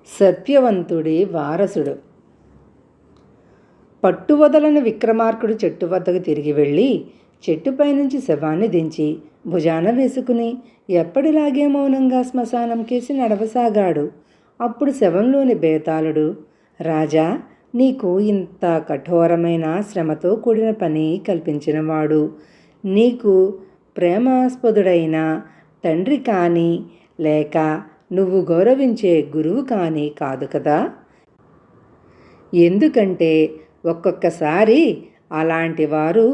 సత్యవంతుడి వారసుడు. పట్టువదలని విక్రమార్కుడు చెట్టు వద్దకు తిరిగి వెళ్ళి చెట్టుపై నుంచి శవాన్ని దించి భుజాన వేసుకుని ఎప్పటిలాగే మౌనంగా శ్మశానం కేసి నడవసాగాడు. అప్పుడు శవంలోని బేతాళుడు, రాజా, నీకు ఇంత కఠోరమైన శ్రమతో కూడిన పని కల్పించినవాడు నీకు ప్రేమాస్పదుడైన తండ్రి కానీ లేక నువ్వు గౌరవించే గురువు కానీ కాదు కదా. ఎందుకంటే ఒక్కొక్కసారి అలాంటి వారు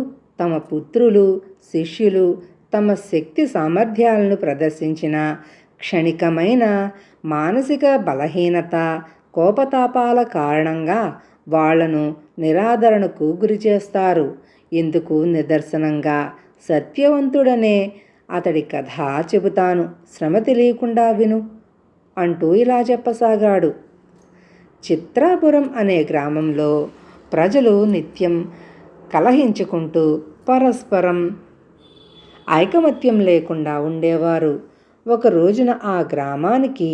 తమ పుత్రులు, శిష్యులు తమ శక్తి సామర్థ్యాలను ప్రదర్శించిన క్షణికమైన మానసిక బలహీనత, కోపతాపాల కారణంగా వాళ్లను నిరాదరణకు గురిచేస్తారు. ఇందుకు నిదర్శనంగా సత్యవంతుడనే అతడి కథ చెబుతాను, శ్రమ తెలియకుండా విను అంటూ ఇలా చెప్పసాగాడు. చిత్రాపురం అనే గ్రామంలో ప్రజలు నిత్యం కలహించుకుంటూ పరస్పరం ఐకమత్యం లేకుండా ఉండేవారు. ఒక రోజున ఆ గ్రామానికి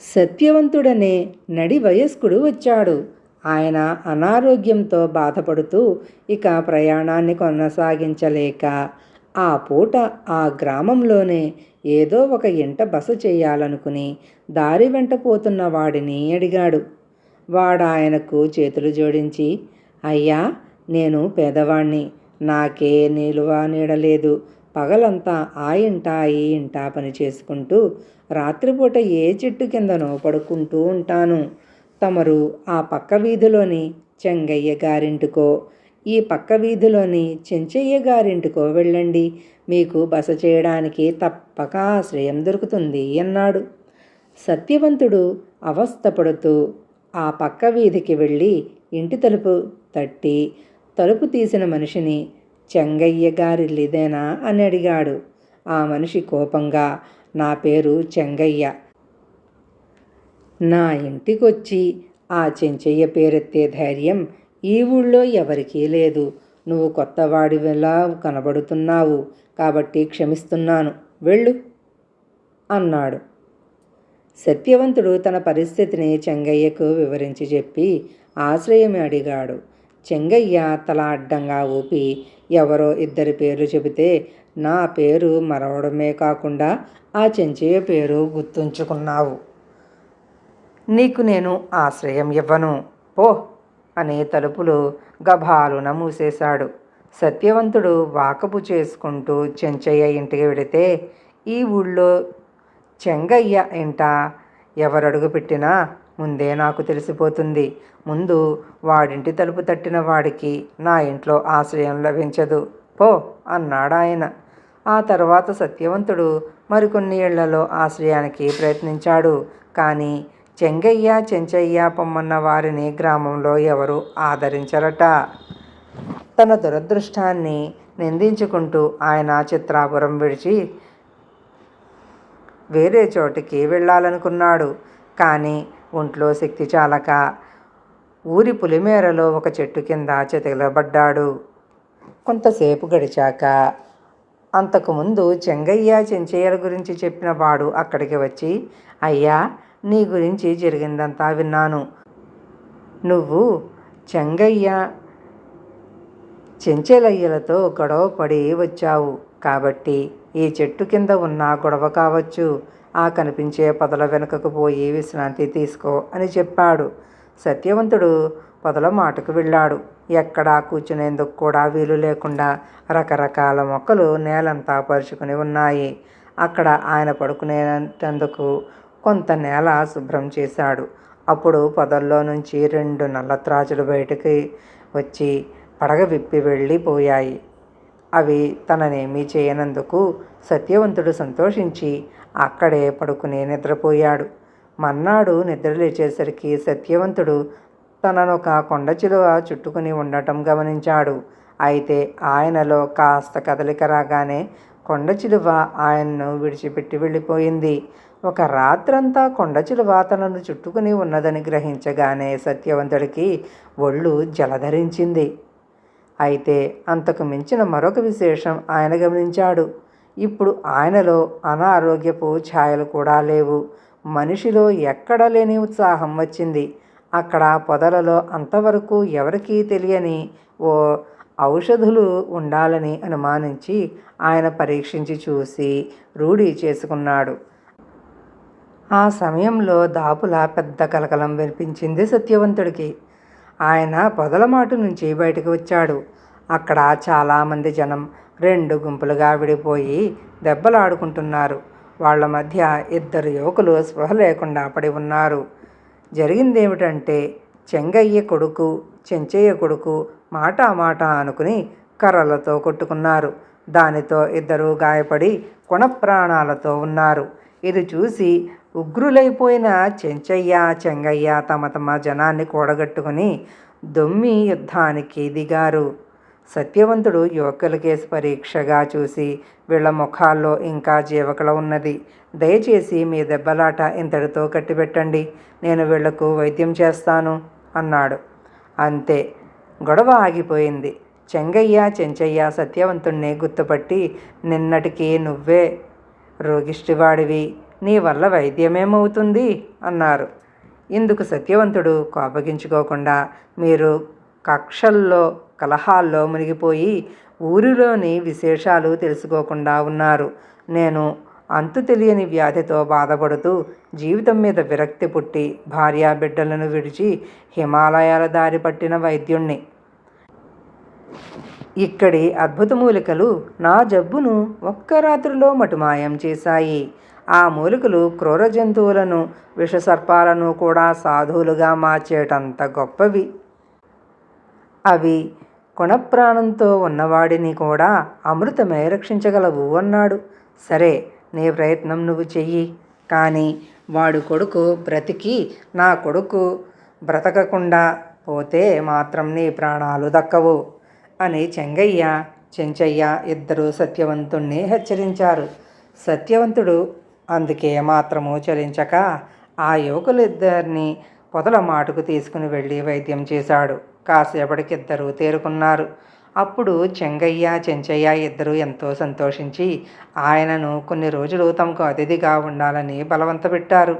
సత్యవంతుడనే నడి వయస్కుడు వచ్చాడు. ఆయన అనారోగ్యంతో బాధపడుతూ ఇక ప్రయాణాన్ని కొనసాగించలేక ఆ పూట ఆ గ్రామంలోనే ఏదో ఒక ఇంట బస చేయాలనుకుని దారి వెంట పోతున్న వాడిని అడిగాడు. వాడాయనకు చేతులు జోడించి, అయ్యా, నేను పేదవాణ్ణి, నాకే నిలువ నీడలేదు. పగలంతా ఆ ఇంట ఈ ఇంట పని చేసుకుంటూ రాత్రిపూట ఏ చెట్టు కిందనో పడుకుంటూ ఉంటాను. తమరు ఆ పక్క వీధిలోని చెంగయ్య గారింటికో ఈ పక్క వీధిలోని చెంచయ్య గారింటికో వెళ్ళండి, మీకు బస చేయడానికి తప్పక ఆశ్రయం దొరుకుతుంది అన్నాడు. సత్యవంతుడు అవస్థపడుతూ ఆ పక్క వీధికి వెళ్ళి ఇంటి తలుపు తట్టి తలుపు తీసిన మనిషిని, చెంగయ్య గారిల్లిదేనా అని అడిగాడు. ఆ మనిషి కోపంగా, నా పేరు చెంగయ్య, నా ఇంటికొచ్చి ఆ చెంచయ్య పేరెత్తే ధైర్యం ఈ ఊళ్ళో ఎవరికీ లేదు. నువ్వు కొత్తవాడిలా కనబడుతున్నావు కాబట్టి క్షమిస్తున్నాను, వెళ్ళు అన్నాడు. సత్యవంతుడు తన పరిస్థితిని చెంగయ్యకు వివరించి చెప్పి ఆశ్రయం అడిగాడు. చెంగయ్య తల అడ్డంగా ఊపి, ఎవరో ఇద్దరి పేర్లు చెబితే నా పేరు మరవడమే కాకుండా ఆ చెంచయ్య పేరు గుర్తుంచుకున్నావు. నీకు నేను ఆశ్రయం ఇవ్వను, పో అనే తలుపులు గభాలున మూసేశాడు. సత్యవంతుడు వాకపు చేసుకుంటూ చెంచయ్య ఇంటికి వెడితే, ఈ ఊళ్ళో చెంగయ్య ఇంట ఎవరడుగు పెట్టినా ముందే నాకు తెలిసిపోతుంది. ముందు వాడింటి తలుపు తట్టిన వాడికి నా ఇంట్లో ఆశ్రయం లభించదు, పో అన్నాడాయన. ఆ తర్వాత సత్యవంతుడు మరికొన్ని ఇళ్లలో ఆశ్రయానికి ప్రయత్నించాడు. కానీ చెంగయ్య, చెంచయ్య పొమ్మన్న వారిని గ్రామంలో ఎవరూ ఆదరించరట. తన దురదృష్టాన్ని నిందించుకుంటూ ఆయన చిత్రాపురం విడిచి వేరే చోటికి వెళ్ళాలనుకున్నాడు. కానీ ఒంట్లో శక్తి చాలక ఊరి పులిమేరలో ఒక చెట్టు కింద చితకబడ్డాడు. కొంతసేపు గడిచాక అంతకుముందు చెంగయ్య, చెంచయ్యల గురించి చెప్పిన వాడు అక్కడికి వచ్చి, అయ్యా, నీ గురించి జరిగిందంతా విన్నాను. నువ్వు చెంగయ్య, చెంచలయ్యలతో గొడవ పడి వచ్చావు కాబట్టి ఈ చెట్టు కింద ఉన్న గొడవ కావచ్చు. ఆ కనిపించే పొదల వెనుకకు పోయి విశ్రాంతి తీసుకో అని చెప్పాడు. సత్యవంతుడు పొదల మాటకు వెళ్ళాడు. ఎక్కడా కూర్చునేందుకు కూడా వీలు లేకుండా రకరకాల మొక్కలు నేలంతా పరుచుకుని ఉన్నాయి. అక్కడ ఆయన పడుకునేందుకు కొంత నేల శుభ్రం చేశాడు. అప్పుడు పొదల్లో నుంచి 2 నల్లత్రాచులు బయటికి వచ్చి పడగ విప్పి వెళ్ళిపోయాయి. అవి తననేమీ చేయనందుకు సత్యవంతుడు సంతోషించి అక్కడే పడుకుని నిద్రపోయాడు. మర్నాడు నిద్ర లేచేసరికి సత్యవంతుడు తననొక కొండ చిలువ చుట్టుకుని ఉండటం గమనించాడు. అయితే ఆయనలో కాస్త కదలిక రాగానే కొండ చిలువ ఆయన్ను విడిచిపెట్టి వెళ్ళిపోయింది. ఒక రాత్రంతా కొండ చిలువ తనను చుట్టుకుని ఉన్నదని గ్రహించగానే సత్యవంతుడికి ఒళ్ళు జలధరించింది. అయితే అంతకు మించిన మరొక విశేషం ఆయన గమనించాడు. ఇప్పుడు ఆయనలో అనారోగ్యపు ఛాయలు కూడా లేవు. మనిషిలో ఎక్కడ లేని ఉత్సాహం వచ్చింది. అక్కడ పొదలలో అంతవరకు ఎవరికీ తెలియని ఓ ఔషధులు ఉండాలని అనుమానించి ఆయన పరీక్షించి చూసి రూఢి చేసుకున్నాడు. ఆ సమయంలో దాపులా పెద్ద కలకలం వినిపించింది సత్యవంతుడికి. ఆయన పొదల మాటు నుంచి బయటకు వచ్చాడు. అక్కడ చాలామంది జనం 2 గుంపులుగా విడిపోయి దెబ్బలాడుకుంటున్నారు. వాళ్ళ మధ్య 2 యువకులు స్పృహ లేకుండా పడి ఉన్నారు. జరిగిందేమిటంటే చెంగయ్య కొడుకు చెంచయ్య కొడుకు మాట అనుకుని కర్రలతో కొట్టుకున్నారు. దానితో 2 గాయపడి ప్రాణాలతో ఉన్నారు. ఇది చూసి ఉగ్రులైపోయిన చెంచయ్య చెంగయ్య తమ జనాన్ని కూడగట్టుకుని దొమ్మి యుద్ధానికి దిగారు. సత్యవంతుడు యువకుల కేసు పరీక్షగా చూసి, వీళ్ళ ముఖాల్లో ఇంకా జీవకళ ఉన్నది. దయచేసి మీ దెబ్బలాట ఇంతటితో కట్టిపెట్టండి, నేను వీళ్లకు వైద్యం చేస్తాను అన్నాడు. అంతే, గొడవ ఆగిపోయింది. చెంగయ్య చెంచయ్య సత్యవంతుణ్ణి గుర్తుపట్టి, నిన్నటికి నువ్వే రోగిష్టివాడివి, నీ వల్ల వైద్యమేమవుతుంది అన్నారు. ఇందుకు సత్యవంతుడు కోపగించుకోకుండా, మీరు కక్షల్లో కలహాల్లో మునిగిపోయి ఊరిలోని విశేషాలు తెలుసుకోకుండా ఉన్నారు. నేను అంతు తెలియని వ్యాధితో బాధపడుతూ జీవితం మీద విరక్తి పుట్టి భార్యా బిడ్డలను విడిచి హిమాలయాల దారి పట్టిన వైద్యుణ్ణి. ఇక్కడి అద్భుత మూలికలు నా జబ్బును ఒక్క రాత్రిలో మటుమాయం చేశాయి. ఆ మూలికలు క్రూర జంతువులను విషసర్పాలను కూడా సాధువులుగా మార్చేటంత గొప్పవి. అవి గుణప్రాణంతో ఉన్నవాడిని కూడా అమృతమై రక్షించగలవు అన్నాడు. సరే, నీ ప్రయత్నం నువ్వు చెయ్యి, కానీ వాడు కొడుకు బ్రతికి నా కొడుకు బ్రతకకుండా పోతే మాత్రం నీ ప్రాణాలు దక్కవు అని చెంగయ్య చెంచయ్య 2 సత్యవంతుణ్ణి హెచ్చరించారు. సత్యవంతుడు అందుకే మాత్రము చలించక ఆ యువకులిద్దరినీ పొదల మాటుకు తీసుకుని వెళ్ళి వైద్యం చేశాడు. కాసేపటికి 2 తేరుకున్నారు. అప్పుడు చెంగయ్య చెంచయ్య 2 ఎంతో సంతోషించి ఆయనను కొన్ని రోజులు తమకు అతిథిగా ఉండాలని బలవంతపెట్టారు.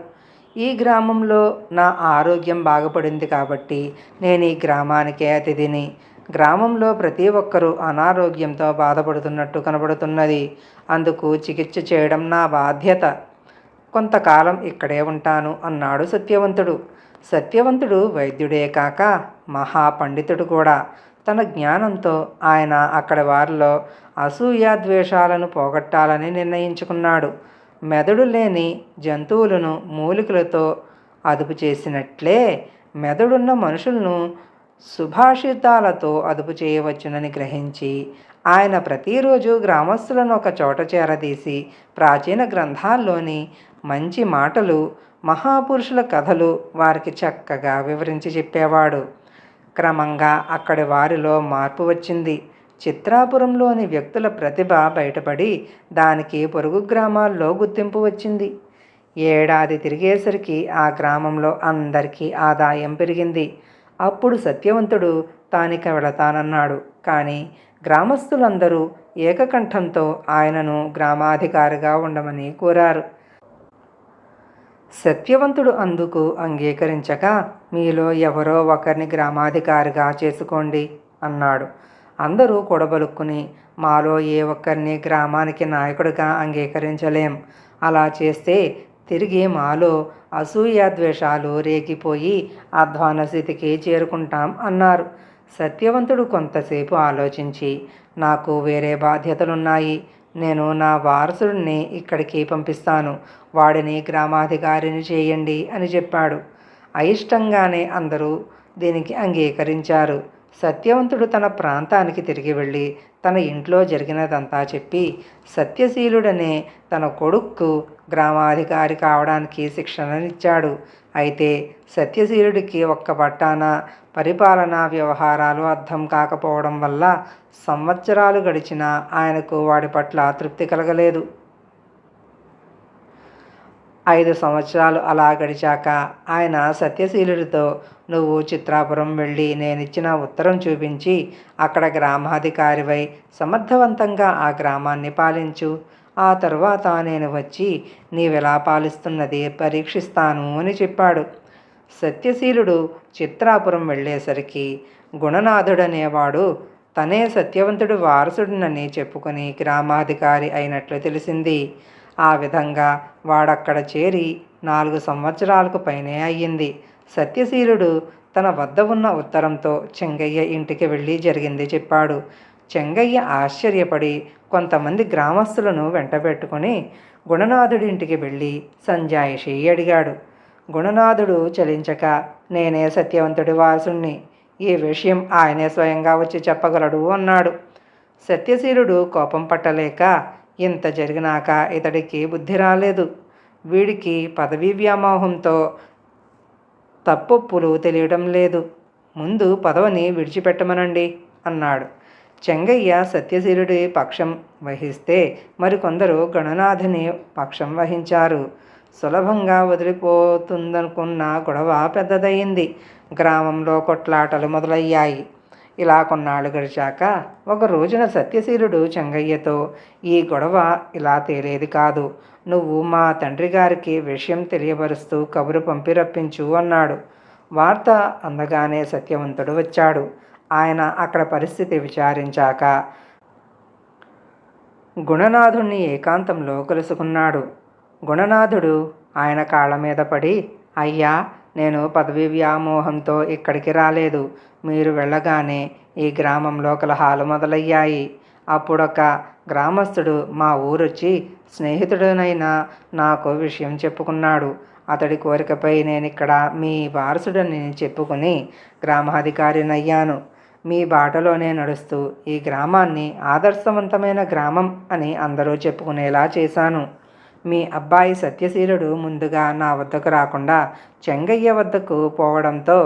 ఈ గ్రామంలో నా ఆరోగ్యం బాగుపడింది కాబట్టి నేను ఈ గ్రామానికే అతిథిని. గ్రామంలో ప్రతి ఒక్కరూ అనారోగ్యంతో బాధపడుతున్నట్టు కనబడుతున్నది. అందుకు చికిత్స చేయడం నా బాధ్యత. కొంతకాలం ఇక్కడే ఉంటాను అన్నాడు సత్యవంతుడు. సత్యవంతుడు వైద్యుడే కాక మహాపండితుడు కూడా. తన జ్ఞానంతో ఆయన అక్కడి వారిలో అసూయాద్వేషాలను పోగొట్టాలని నిర్ణయించుకున్నాడు. మెదడు లేని జంతువులను మూలికలతో అదుపు చేసినట్లే మెదడున్న మనుషులను సుభాషితాలతో అదుపు చేయవచ్చునని గ్రహించి ఆయన ప్రతిరోజు గ్రామస్తులను ఒక చోట చేరదీసి ప్రాచీన గ్రంథాల్లోని మంచి మాటలు, మహాపురుషుల కథలు వారికి చక్కగా వివరించి చెప్పేవాడు. క్రమంగా అక్కడి వారిలో మార్పు వచ్చింది. చిత్రాపురంలోని వ్యక్తుల ప్రతిభ బయటపడి దానికి పొరుగు గ్రామాల్లో గుర్తింపు వచ్చింది. ఏడాది తిరిగేసరికి ఆ గ్రామంలో అందరికీ ఆదాయం పెరిగింది. అప్పుడు సత్యవంతుడు తానిక వెళతానన్నాడు. కానీ గ్రామస్తులందరూ ఏకకంఠంతో ఆయనను గ్రామాధికారిగా ఉండమని కోరారు. సత్యవంతుడు అందుకు అంగీకరించక, మీలో ఎవరో ఒకరిని గ్రామాధికారిగా చేసుకోండి అన్నాడు. అందరూ కూడబలుక్కుని, మాలో ఏ ఒక్కరిని గ్రామానికి నాయకుడిగా అంగీకరించలేం. అలా చేస్తే తిరిగి మాలో అసూయాద్వేషాలు రేగిపోయి అధ్వాన స్థితికి చేరుకుంటాం అన్నారు. సత్యవంతుడు కొంతసేపు ఆలోచించి, నాకు వేరే బాధ్యతలున్నాయి, నేను నా వారసుడిని ఇక్కడికి పంపిస్తాను, వాడిని గ్రామాధికారిని చేయండి అని చెప్పాడు. అయిష్టంగానే అందరూ దీనికి అంగీకరించారు. సత్యవంతుడు తన ప్రాంతానికి తిరిగి వెళ్ళి తన ఇంట్లో జరిగినదంతా చెప్పి సత్యశీలుడనే తన కొడుక్కు గ్రామాధికారి కావడానికి శిక్షణనిచ్చాడు. అయితే సత్యశీలుడికి ఒక్క పట్టాన పరిపాలనా వ్యవహారాలు అర్థం కాకపోవడం వల్ల సంవత్సరాలు గడిచినా ఆయనకు వాడి పట్ల తృప్తి కలగలేదు. 5 సంవత్సరాలు అలా గడిచాక ఆయన సత్యశీలుడితో, నువ్వు చిత్రాపురం వెళ్ళి నేనిచ్చిన ఉత్తరం చూపించి అక్కడ గ్రామాధికారివై సమర్థవంతంగా ఆ గ్రామాన్ని పాలించు. ఆ తరువాత నేను వచ్చి నీవెలా పాలిస్తున్నది పరీక్షిస్తాను అని చెప్పాడు. సత్యశీలుడు చిత్రాపురం వెళ్ళేసరికి గుణనాథుడనేవాడు తనే సత్యవంతుడు వారసుడినని చెప్పుకొని గ్రామాధికారి అయినట్లు తెలిసింది. ఆ విధంగా వాడక్కడ చేరి 4 సంవత్సరాలకు పైనే అయ్యింది. సత్యశీలుడు తన వద్ద ఉన్న ఉత్తరంతో చెంగయ్య ఇంటికి వెళ్ళి జరిగింది చెప్పాడు. చెంగయ్య ఆశ్చర్యపడి కొంతమంది గ్రామస్తులను వెంటబెట్టుకుని గుణనాథుడింటికి వెళ్ళి సంజాయిషి అడిగాడు. గుణనాథుడు చలించక, నేనే సత్యవంతుడి వారసుణ్ణి, ఈ విషయం ఆయనే స్వయంగా వచ్చి చెప్పగలడు అన్నాడు. సత్యశీలుడు కోపం పట్టలేక, ఇంత జరిగినాక ఇతడికి బుద్ధి రాలేదు, వీడికి పదవీ వ్యామోహంతో తప్పొప్పులు తెలియడం లేదు, ముందు పదవిని విడిచిపెట్టమనండి అన్నాడు. చెంగయ్య సత్యశీలుడి పక్షం వహిస్తే మరికొందరు గణనాథుని పక్షం వహించారు. సులభంగా వదిలిపోతుందనుకున్న గొడవ పెద్దదయ్యింది. గ్రామంలో కొట్లాటలు మొదలయ్యాయి. ఇలా కొన్నాళ్ళు గడిచాక ఒక రోజున సత్యశీలుడు చెంగయ్యతో, ఈ గొడవ ఇలా తేలేది కాదు, నువ్వు మా తండ్రి గారికి విషయం తెలియబరుస్తూ కబురు పంపి రప్పించు అన్నాడు. వార్త అందగానే సత్యవంతుడు వచ్చాడు. ఆయన అక్కడ పరిస్థితి విచారించాక గుణనాథుణ్ణి ఏకాంతంలో కలుసుకున్నాడు. గుణనాథుడు ఆయన కాళ్ళ మీద పడి, అయ్యా, నేను పదవీ వ్యామోహంతో ఇక్కడికి రాలేదు. మీరు వెళ్ళగానే ఈ గ్రామంలో కలహాలు మొదలయ్యాయి. అప్పుడొక గ్రామస్తుడు మా ఊరొచ్చి స్నేహితుడనైనా నాకు విషయం చెప్పుకున్నాడు. అతడి కోరికపై నేనిక్కడ మీ వారసుడని చెప్పుకుని గ్రామాధికారినయ్యాను. మీ బాటలోనే నడుస్తూ ఈ గ్రామాన్ని ఆదర్శవంతమైన గ్రామం అని అందరూ చెప్పుకునేలా చేశాను. మీ అబ్బాయి సత్యశీలుడు ముందుగా నా వద్దకు రాకుండా చెంగయ్య వద్దకు పోవడంతో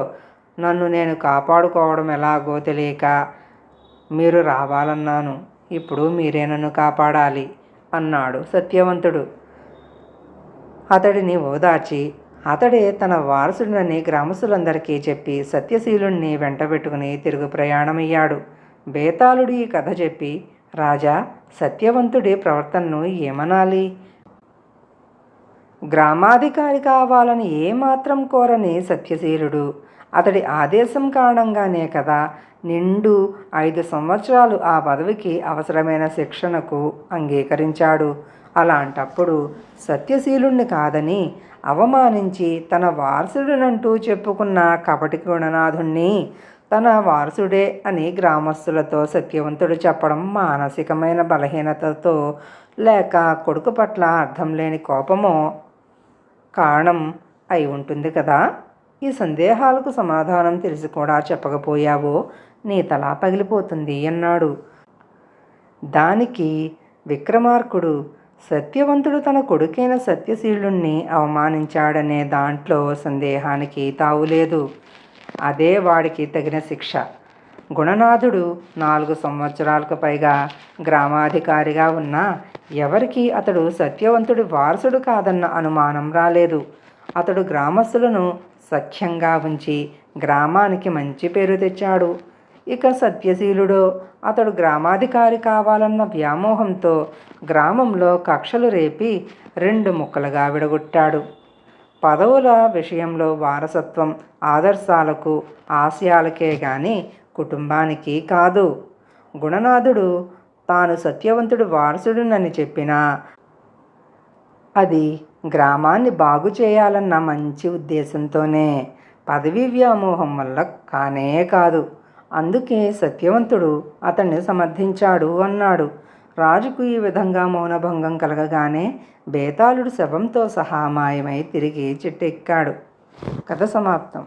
నన్ను నేను కాపాడుకోవడం ఎలాగో తెలియక మీరు రావాలన్నాను. ఇప్పుడు మీరే నన్ను కాపాడాలి అన్నాడు సత్యవంతుడు. అతడిని ఓదార్చి అతడే తన వారసుడినని గ్రామస్తులందరికీ చెప్పి సత్యశీలుణ్ణి వెంటబెట్టుకుని తిరుగు ప్రయాణమయ్యాడు. బేతాళుడు ఈ కథ చెప్పి, రాజా, సత్యవంతుడి ప్రవర్తనను ఏమనాలి? గ్రామాధికారి కావాలని ఏమాత్రం కోరని సత్యశీలుడు అతడి ఆదేశం కారణంగానే కదా నిండు 5 సంవత్సరాలు ఆ పదవికి అవసరమైన శిక్షణకు అంగీకరించాడు. అలాంటప్పుడు సత్యశీలుణ్ణి కాదని అవమానించి తన వారసుడినంటూ చెప్పుకున్న కపటి గుణనాథుణ్ణి తన వారసుడే అని గ్రామస్తులతో సత్యవంతుడు చెప్పడం మానసికమైన బలహీనతతో లేక కొడుకు పట్ల అర్థం లేని కోపమో కారణం అయి ఉంటుంది కదా. ఈ సందేహాలకు సమాధానం తెలిసి కూడా చెప్పకపోయావో నీ తల పగిలిపోతుంది అన్నాడు. దానికి విక్రమార్కుడు, సత్యవంతుడు తన కొడుకైన సత్యశీలుణ్ణి అవమానించాడనే దాంట్లో సందేహానికి తావులేదు. అదే వాడికి తగిన శిక్ష. గుణనాథుడు 4 సంవత్సరాలకు పైగా గ్రామాధికారిగా ఉన్నా ఎవరికి అతడు సత్యవంతుడి వారసుడు కాదన్న అనుమానం రాలేదు. అతడు గ్రామస్తులను సఖ్యంగా ఉంచి గ్రామానికి మంచి పేరు తెచ్చాడు. ఇక సత్యశీలుడో అతడు గ్రామాధికారి కావాలన్న వ్యామోహంతో గ్రామంలో కక్షలు రేపి 2 ముక్కలుగా విడగొట్టాడు. పదవుల విషయంలో వారసత్వం ఆదర్శాలకు ఆశయాలకే గాని కుటుంబానికి కాదు. గుణనాథుడు తాను సత్యవంతుడు వారసుడునని చెప్పినా అది గ్రామాన్ని బాగు చేయాలన్న మంచి ఉద్దేశంతోనే, పదవీ వ్యామోహం వల్ల కానే కాదు. అందుకే సత్యవంతుడు అతన్ని సమర్థించాడు అన్నాడు. రాజుకు ఈ విధంగా మౌనభంగం కలగగానే బేతాళుడు శవంతో సహా మాయమై తిరిగి చెట్టెక్కాడు. కథ సమాప్తం.